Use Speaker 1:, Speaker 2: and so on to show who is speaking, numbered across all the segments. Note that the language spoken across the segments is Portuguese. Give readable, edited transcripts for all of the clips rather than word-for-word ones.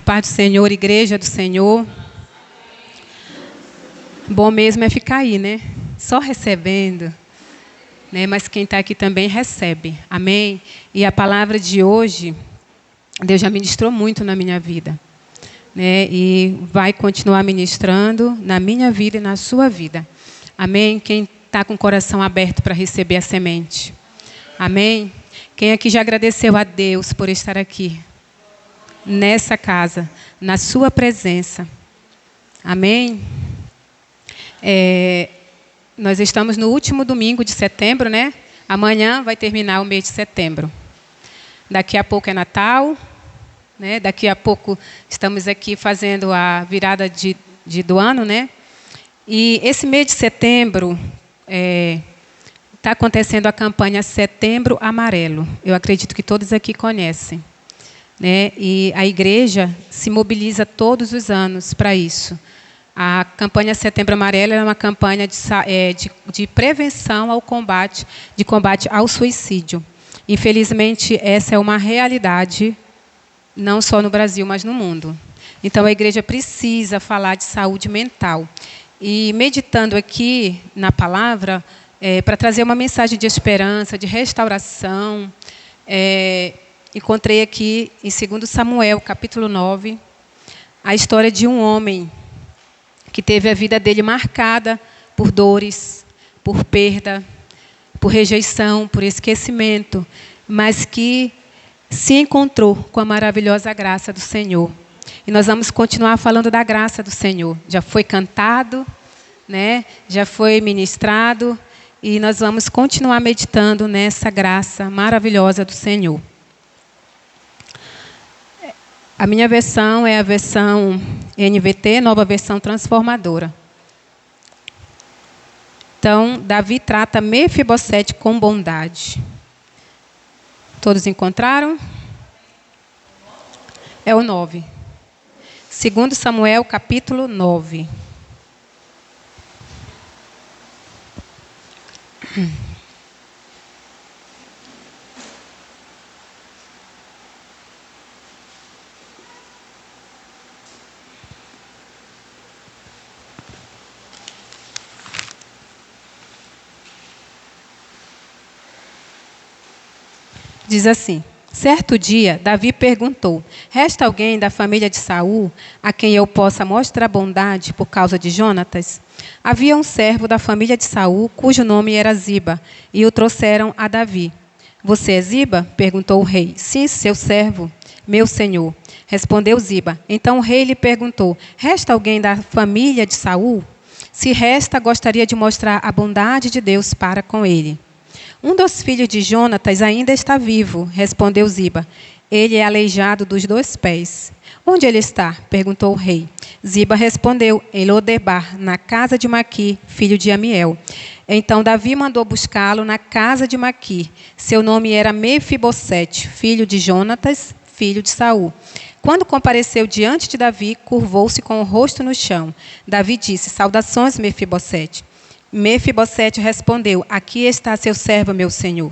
Speaker 1: paz do Senhor, igreja do Senhor. Bom mesmo é ficar aí, né? Só recebendo, né? Mas quem está aqui também recebe. Amém? E a palavra de hoje, Deus já ministrou muito na minha vida, né? E vai continuar ministrando na minha vida e na sua vida. Amém? Quem está com o coração aberto para receber a semente? Amém? Quem aqui já agradeceu a Deus por estar aqui, nessa casa, na sua presença? Amém? Nós estamos no último domingo de setembro, né? Amanhã vai terminar o mês de setembro. Daqui a pouco é Natal, né? Daqui a pouco estamos aqui fazendo a virada do ano, né? E esse mês de setembro está acontecendo a campanha Setembro Amarelo. Eu acredito que todos aqui conhecem, né? E a igreja se mobiliza todos os anos para isso. A campanha Setembro Amarelo é uma campanha de prevenção ao combate ao suicídio. Infelizmente, essa é uma realidade, não só no Brasil, mas no mundo. Então, a igreja precisa falar de saúde mental. E meditando aqui na palavra, para trazer uma mensagem de esperança, de restauração, encontrei aqui em 2 Samuel, capítulo 9, a história de um homem que teve a vida dele marcada por dores, por perda, por rejeição, por esquecimento, mas que se encontrou com a maravilhosa graça do Senhor. E nós vamos continuar falando da graça do Senhor. Já foi cantado, né? Já foi ministrado, e nós vamos continuar meditando nessa graça maravilhosa do Senhor. A minha versão é a versão NVT, nova versão transformadora. Então, Davi trata Mefibosete com bondade. Todos encontraram? É o 9. 2 Samuel, capítulo 9. Diz assim: certo dia, Davi perguntou: resta alguém da família de Saul a quem eu possa mostrar bondade por causa de Jonatas? Havia um servo da família de Saul, cujo nome era Ziba, e o trouxeram a Davi. Você é Ziba? Perguntou o rei. Sim, seu servo, meu senhor, respondeu Ziba. Então o rei lhe perguntou: resta alguém da família de Saul? Se resta, gostaria de mostrar a bondade de Deus para com ele. Um dos filhos de Jonatas ainda está vivo, respondeu Ziba. Ele é aleijado dos 2 pés. Onde ele está? Perguntou o rei. Ziba respondeu: em Lodebar, na casa de Maqui, filho de Amiel. Então Davi mandou buscá-lo na casa de Maqui. Seu nome era Mefibosete, filho de Jonatas, filho de Saul. Quando compareceu diante de Davi, curvou-se com o rosto no chão. Davi disse: saudações, Mefibosete. Mefibosete respondeu: aqui está seu servo, meu senhor.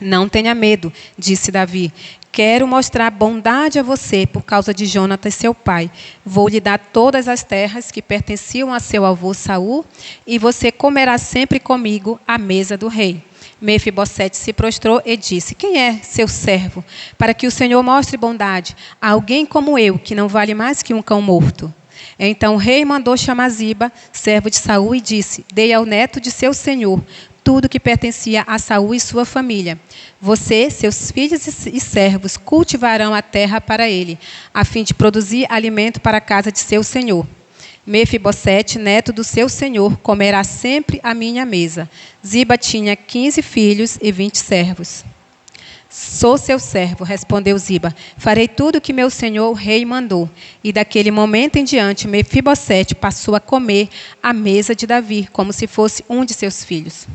Speaker 1: Não tenha medo, disse Davi. Quero mostrar bondade a você por causa de Jonatas, seu pai. Vou lhe dar todas as terras que pertenciam a seu avô Saul, e você comerá sempre comigo à mesa do rei. Mefibosete se prostrou e disse: quem é seu servo, para que o Senhor mostre bondade a alguém como eu, que não vale mais que um cão morto? Então o rei mandou chamar Ziba, servo de Saul, e disse: dei ao neto de seu senhor tudo que pertencia a Saul e sua família. Você, seus filhos e servos cultivarão a terra para ele, a fim de produzir alimento para a casa de seu senhor. Mefibosete, neto do seu senhor, comerá sempre à minha mesa. Ziba tinha 15 filhos e 20 servos. Sou seu servo, respondeu Ziba. Farei tudo o que meu senhor o rei mandou. E daquele momento em diante, Mefibosete passou a comer à mesa de Davi, como se fosse um de seus filhos.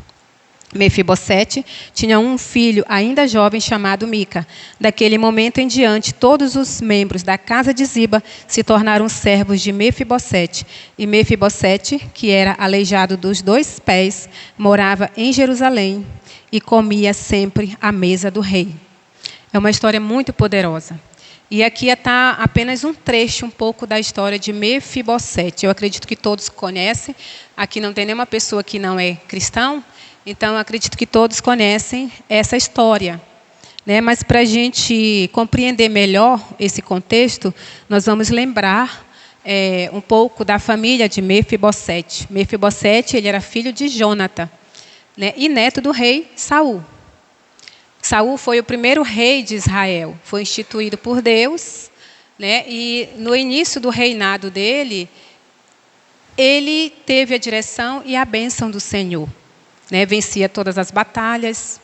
Speaker 1: Mefibosete tinha um filho ainda jovem chamado Mica. Daquele momento em diante, todos os membros da casa de Ziba se tornaram servos de Mefibosete. E Mefibosete, que era aleijado dos 2 pés, morava em Jerusalém e comia sempre à mesa do rei. É uma história muito poderosa. E aqui está apenas um trecho, um pouco da história de Mefibosete. Eu acredito que todos conhecem. Aqui não tem nenhuma pessoa que não é cristão, então eu acredito que todos conhecem essa história. Né? Mas para a gente compreender melhor esse contexto, nós vamos lembrar um pouco da família de Mefibosete. Mefibosete, ele era filho de Jônatan, né? E neto do rei Saul. Saul foi o primeiro rei de Israel, foi instituído por Deus, né? E no início do reinado dele, ele teve a direção e a bênção do Senhor, né? Vencia todas as batalhas,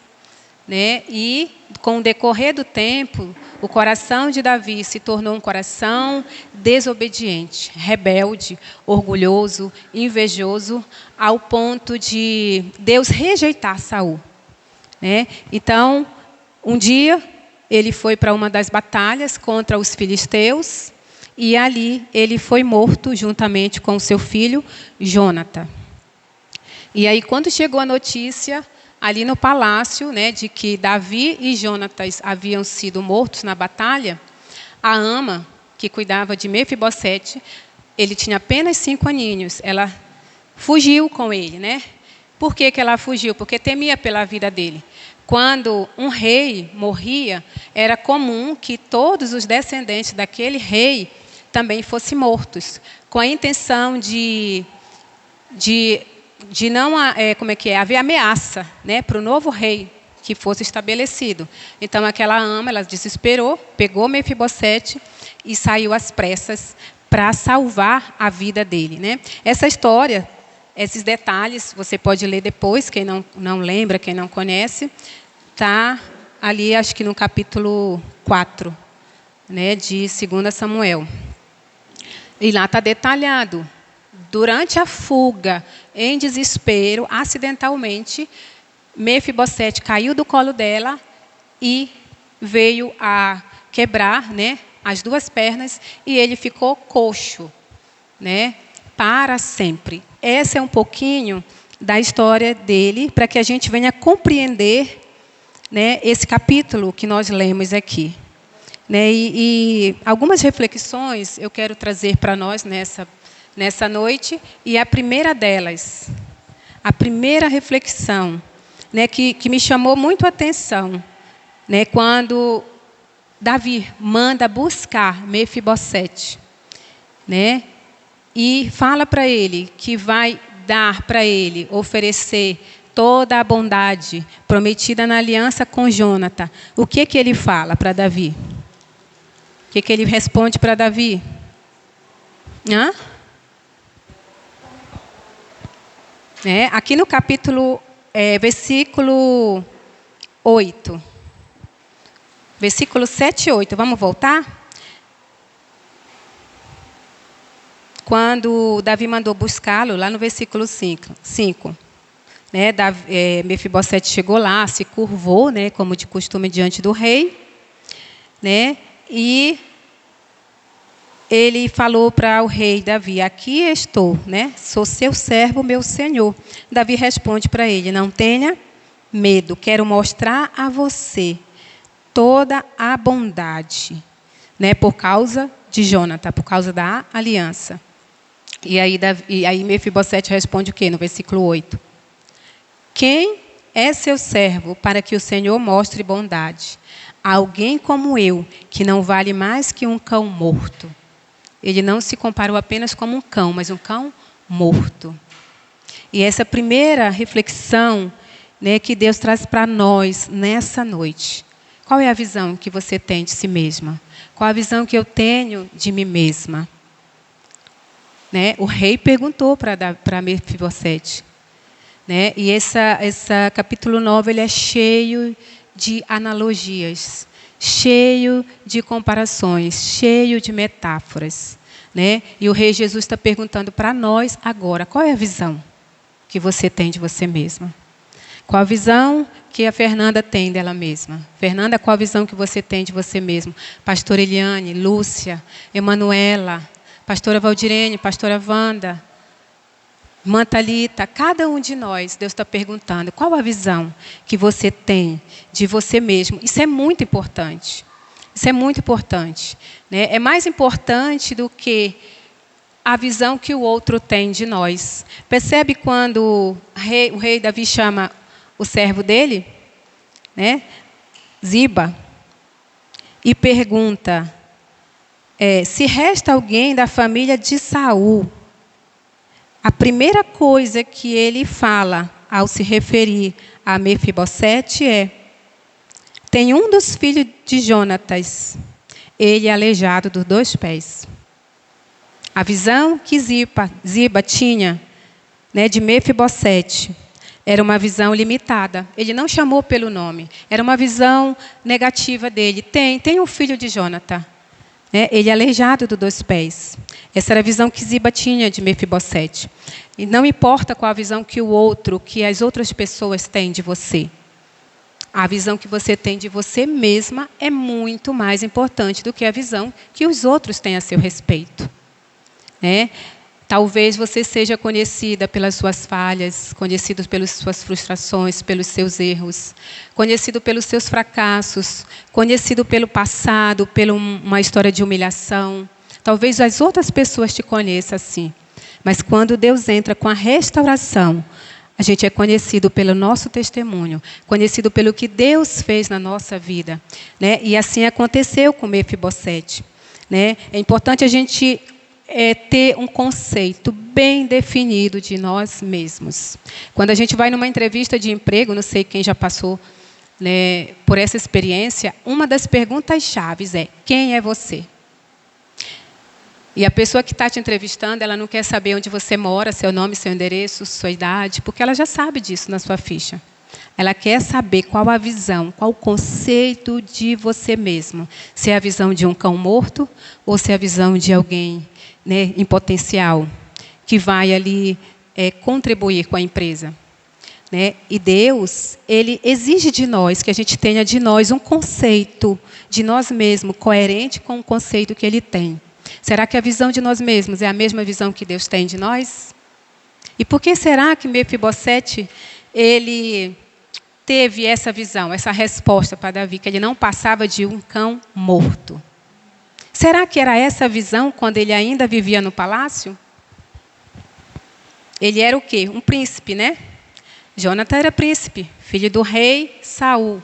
Speaker 1: né? E com o decorrer do tempo, o coração de Davi se tornou um coração desobediente, rebelde, orgulhoso, invejoso, ao ponto de Deus rejeitar Saul. Né? Então, um dia, ele foi para uma das batalhas contra os filisteus, e ali ele foi morto juntamente com o seu filho, Jônatan. E aí, quando chegou a notícia, ali no palácio, né, de que Davi e Jonatas haviam sido mortos na batalha, a ama, que cuidava de Mefibosete, ele tinha apenas 5 aninhos, ela fugiu com ele, né? Por que ela fugiu? Porque temia pela vida dele. Quando um rei morria, era comum que todos os descendentes daquele rei também fossem mortos, com a intenção de não haver ameaça, né, para o novo rei que fosse estabelecido. Então aquela ama, ela desesperou, pegou Mefibosete e saiu às pressas para salvar a vida dele, né? Essa história, esses detalhes, você pode ler depois, quem não lembra, quem não conhece, está ali, acho que no capítulo 4, né, de 2 Samuel. E lá está detalhado. Durante a fuga, em desespero, acidentalmente, Mefibosete caiu do colo dela e veio a quebrar, né, as 2 pernas, e ele ficou coxo, né, para sempre. Essa é um pouquinho da história dele, para que a gente venha compreender, né, esse capítulo que nós lemos aqui. Né, e algumas reflexões eu quero trazer para nós nessa noite, e a primeira delas, a primeira reflexão, né, que me chamou muito a atenção, né, quando Davi manda buscar Mefibosete, né, e fala para ele que vai dar para ele, oferecer toda a bondade prometida na aliança com Jônatan. O que ele fala para Davi? O que ele responde para Davi? Aqui no capítulo, versículo 8. Versículo 7 e 8. Vamos voltar? Quando Davi mandou buscá-lo, lá no versículo 5. Né, Mefibosete chegou lá, se curvou, né, como de costume, diante do rei. Né, e ele falou para o rei Davi: aqui estou, né? Sou seu servo, meu senhor. Davi responde para ele: não tenha medo, quero mostrar a você toda a bondade, né? Por causa de Jônatan, por causa da aliança. E aí Mefibosete responde o quê? No versículo 8. Quem é seu servo para que o Senhor mostre bondade? Alguém como eu, que não vale mais que um cão morto. Ele não se comparou apenas como um cão, mas um cão morto. E essa primeira reflexão, né, que Deus traz para nós nessa noite. Qual é a visão que você tem de si mesma? Qual a visão que eu tenho de mim mesma? Né? O rei perguntou para Mefibosete. Né? E essa capítulo 9 ele é cheio de analogias, cheio de comparações, cheio de metáforas. Né? E o rei Jesus está perguntando para nós agora, qual é a visão que você tem de você mesma? Qual a visão que a Fernanda tem dela mesma? Fernanda, qual a visão que você tem de você mesma? Pastora Eliane, Lúcia, Emanuela, pastora Valdirene, pastora Wanda, irmã Thalita, cada um de nós, Deus está perguntando, qual a visão que você tem de você mesmo? Isso é muito importante. Isso é muito importante, né? É mais importante do que a visão que o outro tem de nós. Percebe quando o rei Davi chama o servo dele, né, Ziba, e pergunta se resta alguém da família de Saul. A primeira coisa que ele fala ao se referir a Mefibosete tem um dos filhos de Jonatas, ele é aleijado dos 2 pés. A visão que Ziba tinha, né, de Mefibosete era uma visão limitada. Ele não chamou pelo nome. Era uma visão negativa dele. Tem um filho de Jonatã. Né? Ele é aleijado dos 2 pés. Essa era a visão que Ziba tinha de Mefibosete. E não importa qual a visão que as outras pessoas têm de você. A visão que você tem de você mesma é muito mais importante do que a visão que os outros têm a seu respeito. Né? Talvez você seja conhecida pelas suas falhas, conhecido pelas suas frustrações, pelos seus erros, conhecido pelos seus fracassos, conhecido pelo passado, por uma história de humilhação. Talvez as outras pessoas te conheçam assim. Mas quando Deus entra com a restauração, a gente é conhecido pelo nosso testemunho, conhecido pelo que Deus fez na nossa vida. Né? E assim aconteceu com Mefibosete. Né? É importante a gente ter um conceito bem definido de nós mesmos. Quando a gente vai numa entrevista de emprego, não sei quem já passou, né, por essa experiência, uma das perguntas-chave é: quem é você? E a pessoa que está te entrevistando, ela não quer saber onde você mora, seu nome, seu endereço, sua idade, porque ela já sabe disso na sua ficha. Ela quer saber qual a visão, qual o conceito de você mesmo. Se é a visão de um cão morto ou se é a visão de alguém, né, em potencial, que vai ali contribuir com a empresa. Né? E Deus, Ele exige de nós, que a gente tenha de nós um conceito de nós mesmos, coerente com o conceito que Ele tem. Será que a visão de nós mesmos é a mesma visão que Deus tem de nós? E por que será que Mefibosete, ele teve essa visão, essa resposta para Davi, que ele não passava de um cão morto? Será que era essa a visão quando ele ainda vivia no palácio? Ele era o quê? Um príncipe, né? Jonatã era príncipe, filho do rei Saul.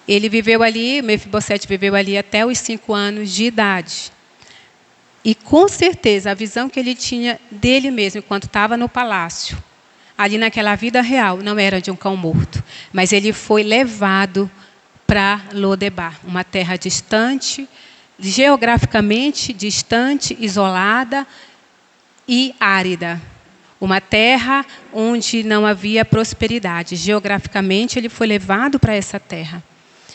Speaker 1: Ele viveu ali, Mefibosete viveu ali até os 5 anos de idade. E com certeza a visão que ele tinha dele mesmo, enquanto estava no palácio, ali naquela vida real, não era de um cão morto. Mas ele foi levado para Lodebar, uma terra distante, geograficamente distante, isolada e árida. Uma terra onde não havia prosperidade. Geograficamente, ele foi levado para essa terra.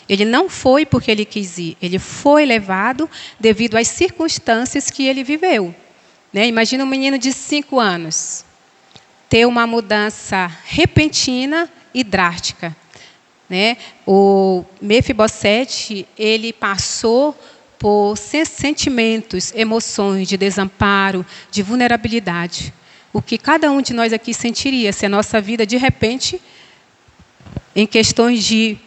Speaker 1: Ele não foi porque ele quis ir. Ele foi levado devido às circunstâncias que ele viveu. Né? Imagina um menino de 5 anos ter uma mudança repentina e drástica. Né? O Mefibosete, ele passou por sentimentos, emoções de desamparo, de vulnerabilidade. O que cada um de nós aqui sentiria se a nossa vida, de repente, em questões de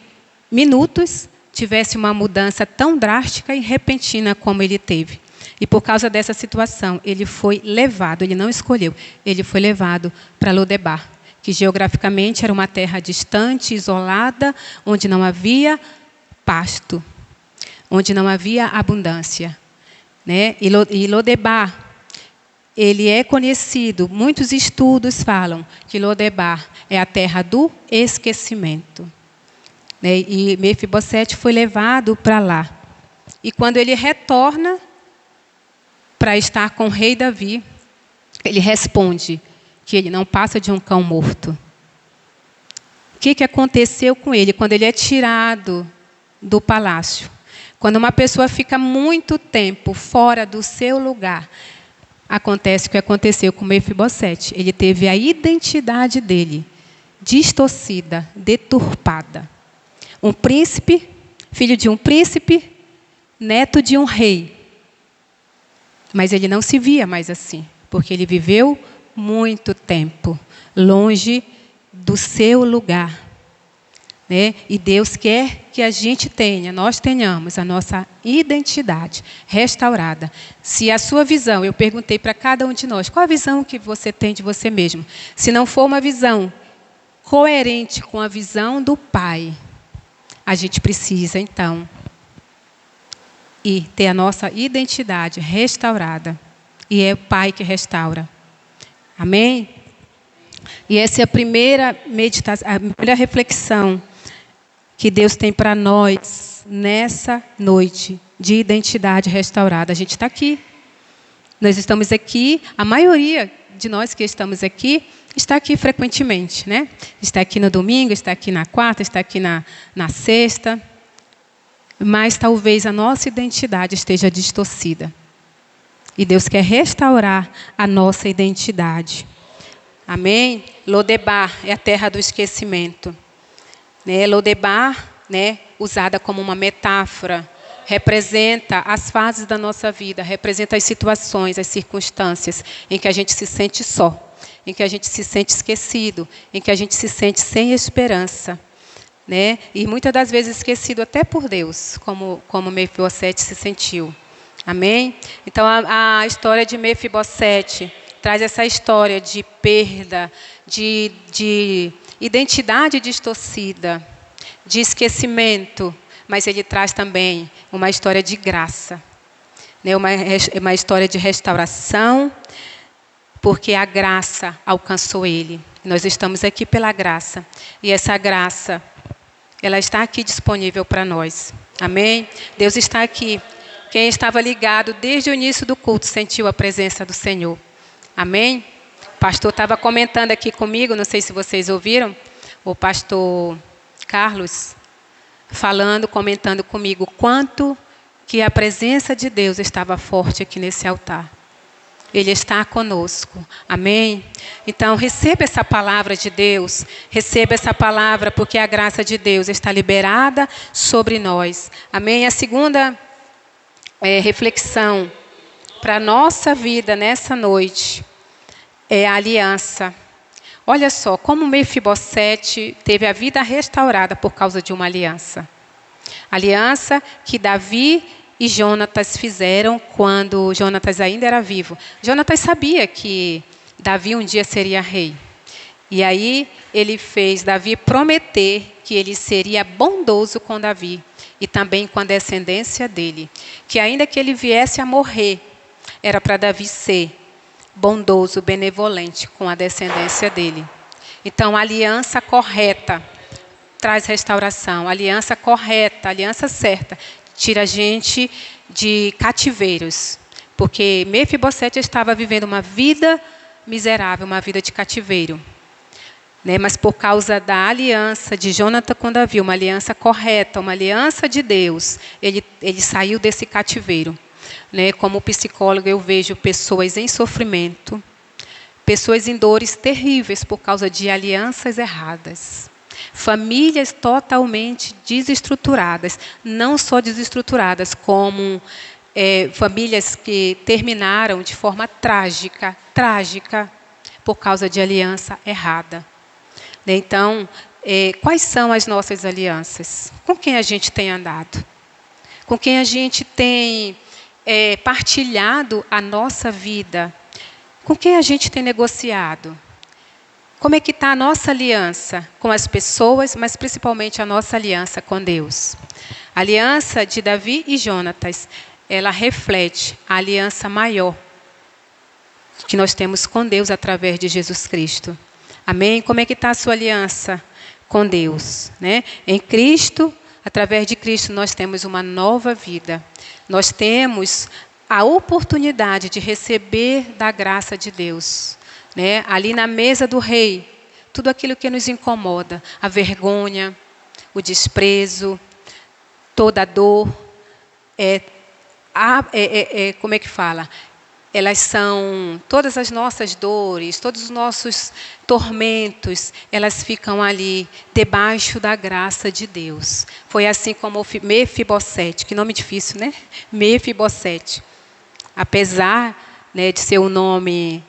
Speaker 1: minutos, tivesse uma mudança tão drástica e repentina como ele teve. E por causa dessa situação, ele foi levado, ele não escolheu, ele foi levado para Lodebar, que geograficamente era uma terra distante, isolada, onde não havia pasto, onde não havia abundância. Né? E Lodebar, ele é conhecido, muitos estudos falam que Lodebar é a terra do esquecimento. E Mefibosete foi levado para lá. E quando ele retorna para estar com o rei Davi, ele responde que ele não passa de um cão morto. O que aconteceu com ele quando ele é tirado do palácio? Quando uma pessoa fica muito tempo fora do seu lugar, acontece o que aconteceu com Mefibosete. Ele teve a identidade dele distorcida, deturpada. Um príncipe, filho de um príncipe, neto de um rei. Mas ele não se via mais assim, porque ele viveu muito tempo longe do seu lugar. né? E Deus quer que a gente nós tenhamos a nossa identidade restaurada. Se a sua visão, eu perguntei para cada um de nós, qual a visão que você tem de você mesmo? Se não for uma visão coerente com a visão do Pai, a gente precisa, então, ter a nossa identidade restaurada. E é o Pai que restaura. Amém? E essa é a primeira meditação, a primeira reflexão que Deus tem para nós nessa noite de identidade restaurada. A gente está aqui. Nós estamos aqui, a maioria de nós que estamos aqui, está aqui frequentemente, né? Está aqui no domingo, está aqui na quarta, está aqui na sexta. Mas talvez a nossa identidade esteja distorcida. E Deus quer restaurar a nossa identidade. Amém? Lodebar é a terra do esquecimento. Né? Lodebar, né, usada como uma metáfora, representa as fases da nossa vida, representa as situações, as circunstâncias em que a gente se sente só, em que a gente se sente esquecido, em que a gente se sente sem esperança. Né? E muitas das vezes esquecido até por Deus, como Mefibosete se sentiu. Amém? Então a história de Mefibosete traz essa história de perda, de identidade distorcida, de esquecimento, mas ele traz também uma história de graça, né? Uma história de restauração, porque a graça alcançou ele. Nós estamos aqui pela graça, e essa graça, ela está aqui disponível para nós. Amém? Deus está aqui. Quem estava ligado desde o início do culto sentiu a presença do Senhor. Amém? O pastor estava comentando aqui comigo, não sei se vocês ouviram, o pastor Carlos comentando comigo quanto que a presença de Deus estava forte aqui nesse altar. Ele está conosco. Amém? Então, receba essa palavra de Deus. Receba essa palavra, porque a graça de Deus está liberada sobre nós. Amém? A segunda reflexão para a nossa vida nessa noite é a aliança. Olha só, como Mefibosete teve a vida restaurada por causa de uma aliança. Aliança que Davi e Jonatas fizeram quando Jonatas ainda era vivo. Jonatas sabia que Davi um dia seria rei. E aí ele fez Davi prometer que ele seria bondoso com Davi e também com a descendência dele. Que ainda que ele viesse a morrer, era para Davi ser bondoso, benevolente com a descendência dele. Então, a aliança correta traz restauração. A aliança correta, a aliança certa, tira a gente de cativeiros. Porque Mefibosete estava vivendo uma vida miserável, uma vida de cativeiro. Né? Mas por causa da aliança de Jonatã com Davi, uma aliança correta, uma aliança de Deus, ele saiu desse cativeiro. Né? Como psicólogo, eu vejo pessoas em sofrimento, pessoas em dores terríveis por causa de alianças erradas. Famílias totalmente desestruturadas, não só desestruturadas, como famílias que terminaram de forma trágica, por causa de aliança errada. Então, quais são as nossas alianças? Com quem a gente tem andado? Com quem a gente tem partilhado a nossa vida? Com quem a gente tem negociado? Como é que está a nossa aliança com as pessoas, mas principalmente a nossa aliança com Deus? A aliança de Davi e Jonatas, ela reflete a aliança maior que nós temos com Deus através de Jesus Cristo. Amém? Como é que está a sua aliança com Deus? Né? Em Cristo, através de Cristo, nós temos uma nova vida. Nós temos a oportunidade de receber da graça de Deus. Né? Ali na mesa do rei, tudo aquilo que nos incomoda, a vergonha, o desprezo, toda a dor, como é que fala? Elas são, todas as nossas dores, todos os nossos tormentos, elas ficam ali, debaixo da graça de Deus. Foi assim como Mefibosete, que nome difícil, né? Mefibosete. Apesar, né, de ser um nome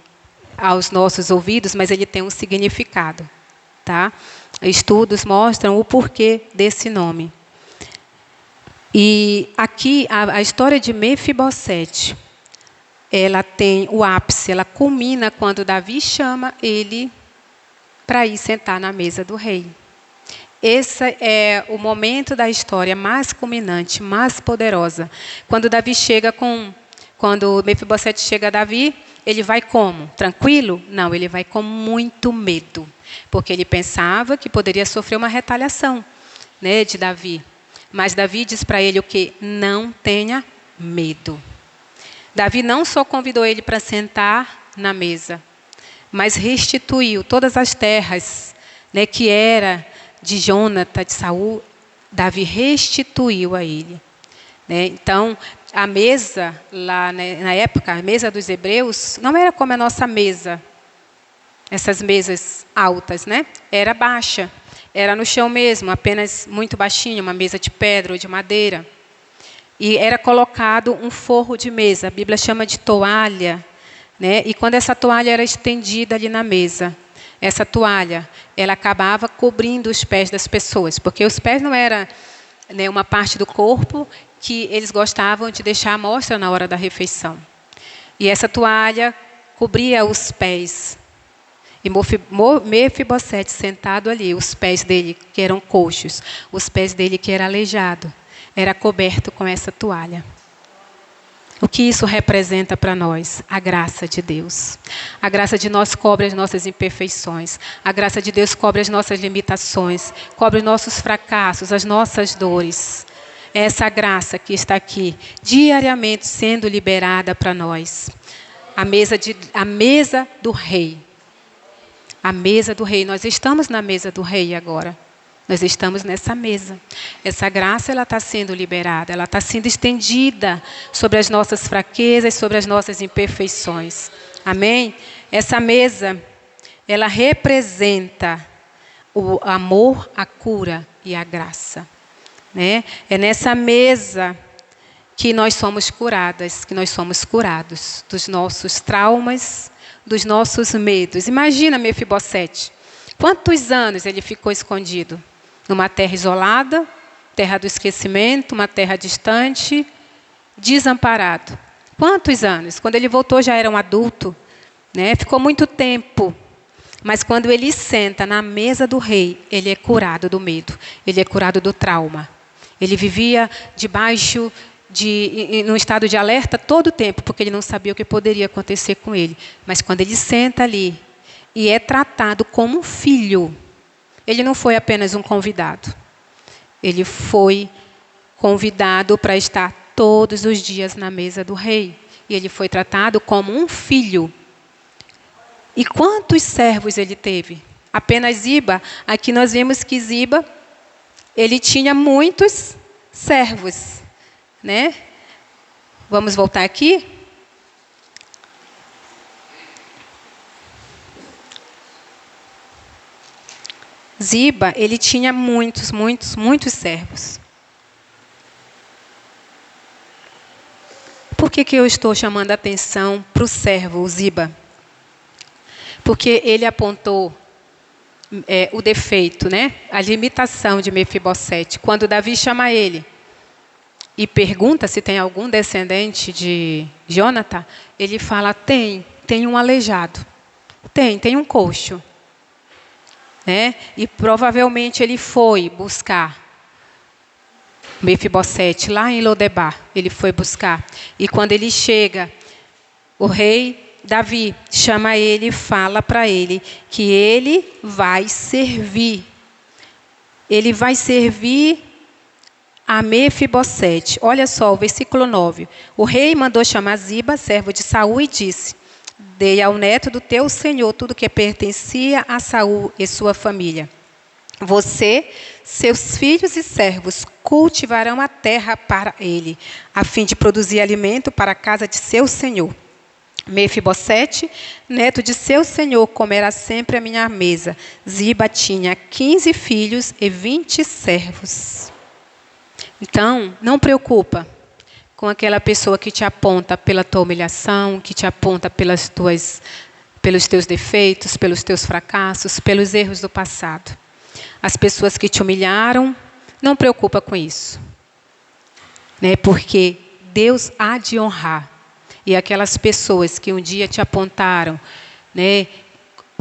Speaker 1: aos nossos ouvidos, mas ele tem um significado. Tá? estudos mostram o porquê desse nome. E aqui a história de Mefibosete, ela tem o ápice, ela culmina quando Davi chama ele para ir sentar na mesa do rei. Esse é o momento da história mais culminante, mais poderosa. Quando Mefibosete chega a Davi, ele vai como? Tranquilo? Não, ele vai com muito medo, porque ele pensava que poderia sofrer uma retaliação, né, de Davi. Mas Davi diz para ele o quê? Não tenha medo. Davi não só convidou ele para sentar na mesa, mas restituiu todas as terras, né, que era de Jônatas, de Saul. Davi restituiu a ele, né? Então, a mesa, lá, né, na época, a mesa dos hebreus, não era como a nossa mesa, essas mesas altas, né? Era baixa. Era no chão mesmo, apenas muito baixinho, uma mesa de pedra ou de madeira. E era colocado um forro de mesa, a Bíblia chama de toalha, né? E quando essa toalha era estendida ali na mesa, essa toalha, ela acabava cobrindo os pés das pessoas, porque os pés não era, né, uma parte do corpo que eles gostavam de deixar à mostra na hora da refeição. E essa toalha cobria os pés. E Mefibosete sentado ali, os pés dele que eram coxos, os pés dele que era aleijado, era coberto com essa toalha. O que isso representa para nós? A graça de Deus. A graça de Deus cobre as nossas imperfeições. A graça de Deus cobre as nossas limitações, cobre os nossos fracassos, as nossas dores. É essa graça que está aqui, diariamente sendo liberada para nós. A mesa do rei. A mesa do rei. Nós estamos na mesa do rei agora. Nós estamos nessa mesa. Essa graça, ela está sendo liberada. Ela está sendo estendida sobre as nossas fraquezas, sobre as nossas imperfeições. Amém? Essa mesa, ela representa o amor, a cura e a graça, né? É nessa mesa que nós somos curadas, que nós somos curados dos nossos traumas, dos nossos medos. Imagina Mefibosete. Quantos anos ele ficou escondido? Numa terra isolada, terra do esquecimento, uma terra distante, desamparado. Quantos anos? Quando ele voltou já era um adulto, né? Ficou muito tempo. Mas quando ele senta na mesa do rei, ele é curado do medo, ele é curado do trauma. Ele vivia debaixo num estado de alerta todo o tempo, porque ele não sabia o que poderia acontecer com ele. Mas quando ele senta ali e é tratado como um filho, ele não foi apenas um convidado. Ele foi convidado para estar todos os dias na mesa do rei. E ele foi tratado como um filho. E quantos servos ele teve? Apenas Ziba. Aqui nós vemos que Ziba, ele tinha muitos servos, né? Vamos voltar aqui? Ziba, ele tinha muitos servos. Por que eu estou chamando a atenção para o servo, o Ziba? Porque ele apontou o defeito, né? A limitação de Mefibosete. Quando Davi chama ele e pergunta se tem algum descendente de Jônatas, ele fala, tem um aleijado, tem um coxo. Né? E provavelmente ele foi buscar Mefibosete lá em Lodebar. Ele foi buscar. E quando ele chega, o rei Davi chama ele e fala para ele que ele vai servir. Ele vai servir a Mefibosete. Olha só, o versículo 9. O rei mandou chamar Ziba, servo de Saul, e disse: dei ao neto do teu senhor tudo que pertencia a Saul e sua família. Você, seus filhos e servos cultivarão a terra para ele, a fim de produzir alimento para a casa de seu senhor. Mefibosete, neto de seu senhor, comerá sempre à minha mesa. Ziba tinha 15 filhos e 20 servos. Então, não preocupa com aquela pessoa que te aponta pela tua humilhação, que te aponta pelos teus defeitos, pelos teus fracassos, pelos erros do passado. As pessoas que te humilharam, não preocupa com isso, né? Porque Deus há de honrar. E aquelas pessoas que um dia te apontaram, né,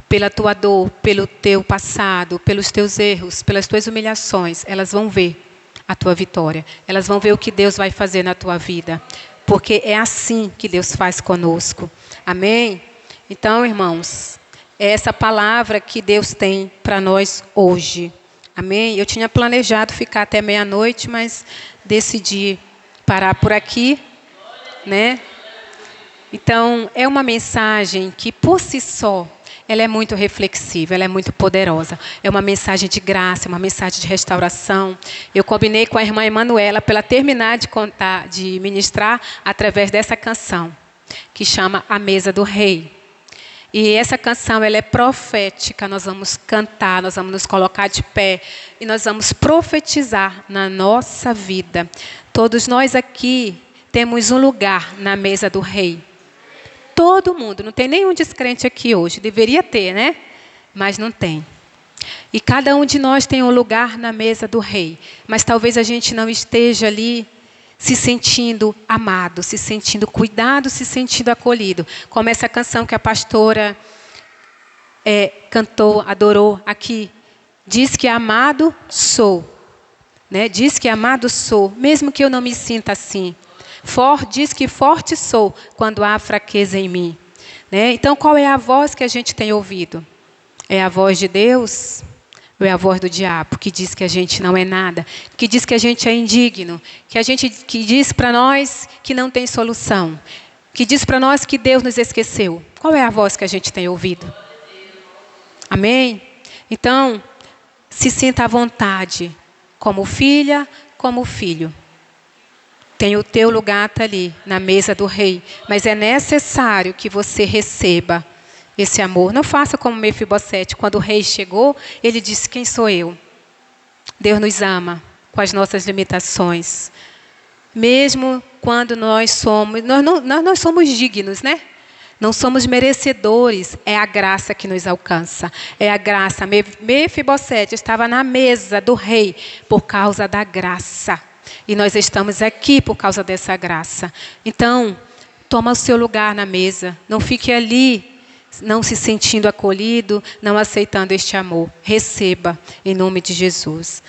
Speaker 1: pela tua dor, pelo teu passado, pelos teus erros, pelas tuas humilhações, elas vão ver a tua vitória. Elas vão ver o que Deus vai fazer na tua vida. Porque é assim que Deus faz conosco. Amém? Então, irmãos, é essa palavra que Deus tem para nós hoje. Amém? Eu tinha planejado ficar até meia-noite, mas decidi parar por aqui, né? Então, é uma mensagem que, por si só, ela é muito reflexiva, ela é muito poderosa. É uma mensagem de graça, é uma mensagem de restauração. Eu combinei com a irmã Emanuela para ela terminar de ministrar através dessa canção, que chama A Mesa do Rei. E essa canção, ela é profética. Nós vamos cantar, nós vamos nos colocar de pé e nós vamos profetizar na nossa vida. Todos nós aqui temos um lugar na mesa do Rei. Todo mundo, não tem nenhum descrente aqui hoje. Deveria ter, né? Mas não tem. E cada um de nós tem um lugar na mesa do Rei. Mas talvez a gente não esteja ali se sentindo amado, se sentindo cuidado, se sentindo acolhido. Como essa canção que a pastora cantou, adorou aqui. Diz que amado sou. Né? Diz que amado sou, mesmo que eu não me sinta assim. Diz que forte sou quando há fraqueza em mim. Né? Então, qual é a voz que a gente tem ouvido? É a voz de Deus ou é a voz do diabo, que diz que a gente não é nada, que diz que a gente é indigno, que diz para nós que não tem solução, que diz para nós que Deus nos esqueceu? Qual é a voz que a gente tem ouvido? Amém? Então, se sinta à vontade, como filha, como filho. Tem o teu lugar tá ali, na mesa do Rei. Mas é necessário que você receba esse amor. Não faça como Mefibosete. Quando o rei chegou, ele disse, quem sou eu? Deus nos ama com as nossas limitações. Mesmo quando nós somos dignos, né? Não somos merecedores. É a graça que nos alcança. É a graça. Mefibosete estava na mesa do rei por causa da graça. E nós estamos aqui por causa dessa graça. Então, toma o seu lugar na mesa. Não fique ali, não se sentindo acolhido, não aceitando este amor. Receba, em nome de Jesus.